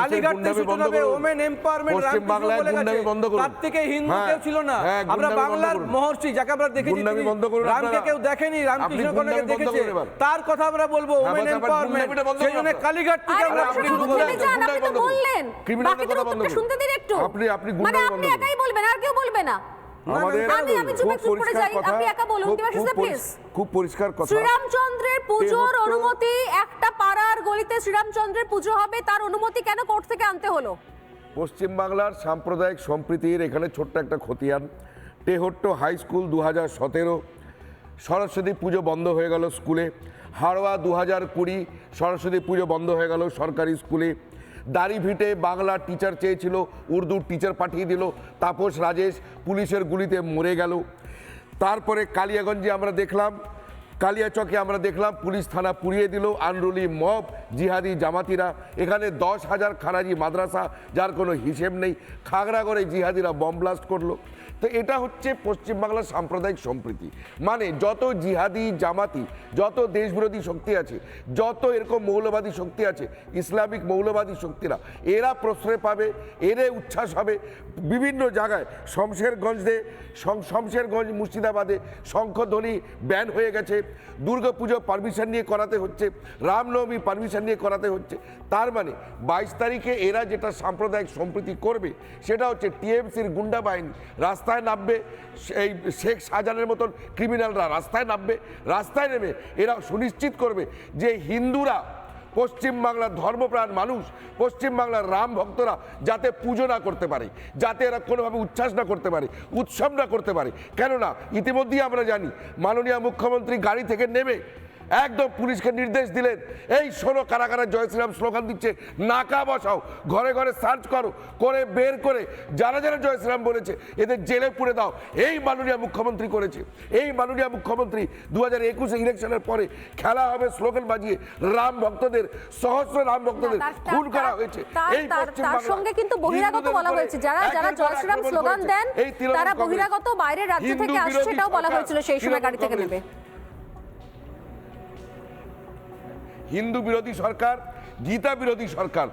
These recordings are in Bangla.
কালীঘাট থেকে শুরু হবে ওমেন এম্পাওয়ারমেন্ট রামকৃষ্ণ বলে গেছে, তার থেকে হিন্দু কেউ ছিল না। আমরা বাংলার মহর্ষি যাকে আমরা দেখেছি, রামকে কেউ দেখেনি, রামকৃষ্ণকে দেখেছে, তার কথা আমরা বলবো ওমেন এম্পাওয়ারমেন্ট। সেই জন্য কালীঘাট থেকে আমরা শুরু করব। আপনি তো বললেন, বাকি তো উত্তরটা শুনতে দিন একটু। মানে আপনি একাই বলবেন, আর কেউ বলবে না? আমি চুপ করে যাই, আপনি একা বলুন। প্লিজ, খুব পরিষ্কার কথা। শ্রীরামচন্দ্রের পূজোর অনুমতি, একটা পাড়ার গলিতে শ্রীরামচন্দ্রের পুজো হবে, তার অনুমতি কেন কোর্ট থেকে আনতে হলো? পশ্চিমবাংলার সাম্প্রদায়িক সম্প্রীতির এখানে ছোট্ট একটা খতিয়ান। টেহট্ট হাই স্কুল 2017 সরস্বতী পুজো বন্ধ হয়ে গেল স্কুলে। হাড়োয়া 2020 সরস্বতী পুজো বন্ধ হয়ে গেল সরকারি স্কুলে। দাড়িভিটে বাংলা টিচার চেয়েছিল, উর্দু টিচার পাঠিয়ে দিল, তাপস রাজেশ পুলিশের গুলিতে মরে গেল। তারপরে কালিয়াগঞ্জে আমরা দেখলাম, কালিয়াচকে আমরা দেখলাম পুলিশ থানা পুড়িয়ে দিল, আনরুলি মব জিহাদি জামাতিরা। এখানে 10,000 খারাজি মাদ্রাসা, যার কোনো হিসেব নেই। খাগড়াগড়ে জিহাদিরা বম ব্লাস্ট করলো। তো এটা হচ্ছে পশ্চিমবাংলার সাম্প্রদায়িক সম্প্রীতি। মানে যত জিহাদি জামাতি, যত দেশবিরোধী শক্তি আছে, যত এরকম মৌলবাদী শক্তি আছে, ইসলামিক মৌলবাদী শক্তিরা, এরা প্রশ্রয় পাবে, এরে উচ্ছ্বাস হবে। বিভিন্ন জায়গায় শমশেরগঞ্জ মুর্শিদাবাদে শঙ্খধ্বনি ব্যান হয়ে গেছে। দুর্গাপুজো পারমিশন নিয়ে করাতে হচ্ছে, রামনবমী পারমিশন নিয়ে করাতে হচ্ছে। তার মানে 22 তারিখে এরা যেটা সাম্প্রদায়িক সম্প্রীতি করবে সেটা হচ্ছে টিএমসির গুন্ডা বাহিনী রাস্তায় নামবে, এই শেখ শাহজাহানের মতন ক্রিমিনালরা রাস্তায় নামবে। রাস্তায় নেমে এরা সুনিশ্চিত করবে যে হিন্দুরা, পশ্চিমবাংলার ধর্মপ্রাণ মানুষ, পশ্চিমবাংলার রাম ভক্তরা যাতে পুজো না করতে পারে, যাতে এরা কোনোভাবে উচ্ছ্বাস না করতে পারে, উৎসব না করতে পারে। কেননা ইতিমধ্যেই আমরা জানি মাননীয় মুখ্যমন্ত্রী গাড়ি থেকে নেমে একদম পুলিশকে নির্দেশ দিলেন, এই শোনো কারা কারা জয় শ্রীরাম স্লোগান দিচ্ছে, নাকা বসাও, ঘরে ঘরে সার্চ করো, করে বের করে যারা যারা জয় শ্রীরাম বলেছে এদের জেলে পুরে দাও। এই মাননীয় মুখ্যমন্ত্রী করেছে। এই মাননীয় মুখ্যমন্ত্রী 2021 ইলেকশনের পরে খেলা হবে স্লোগান বাজিয়ে, রাম ভক্তদের, সহস্র রাম ভক্তদের খুন করা হয়েছে। এই তার সঙ্গে কিন্তু বহিরাগত বলা হয়েছে, যারা যারা জয় শ্রীরাম স্লোগান দেন তারা বহিরাগত, বাইরের রাজ্য থেকে আসছে, সেটাও বলা হয়েছিল সেই সময় গাড়ি থেকে নেবে। হিন্দু বিরোধী সরকার, গীতা বিরোধী সরকার,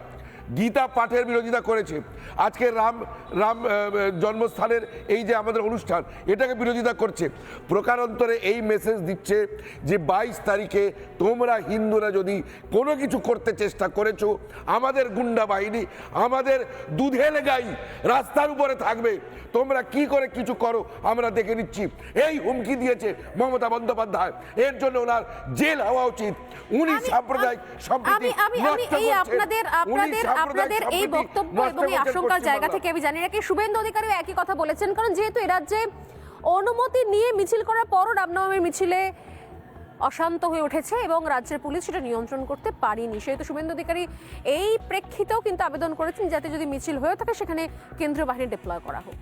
গীতা পাঠের বিরোধিতা করেছে। আজকে রাম জন্মস্থানের এই যে আমাদের অনুষ্ঠান, এটাকে বিরোধিতা করছে। প্রকারান্তরে এই মেসেজ দিচ্ছে যে 22 তারিখে তোমরা হিন্দুরা যদি কোনো কিছু করতে চেষ্টা করেছো, আমাদের গুন্ডা বাহিনী, আমাদের দুধেল গাই রাস্তার উপরে থাকবে। তোমরা কি করে কিছু করো আমরা দেখে নিচ্ছি। এই হুমকি দিয়েছে মমতা বন্দ্যোপাধ্যায়। এর জন্য ওনার জেল হওয়া উচিত। উনি সাম্প্রদায়িক সম্প্রীতি আপনাদের এই বক্তব্য এবং এই আশঙ্কার জায়গা থেকে আমি জানি না কি শুভেন্দু অধিকারী একই কথা বলেছেন, কারণ যেহেতু এ রাজ্যে অনুমতি নিয়ে মিছিল করার পরও রামনবমীর মিছিলে অশান্ত হয়ে উঠেছে এবং রাজ্যের পুলিশ সেটা নিয়ন্ত্রণ করতে পারেনি, সেহেতু শুভেন্দু অধিকারী এই প্রেক্ষিতেও কিন্তু আবেদন করেছেন যাতে যদি মিছিল হয়ে থাকে সেখানে কেন্দ্রীয় বাহিনী ডিপ্লয় করা হোক।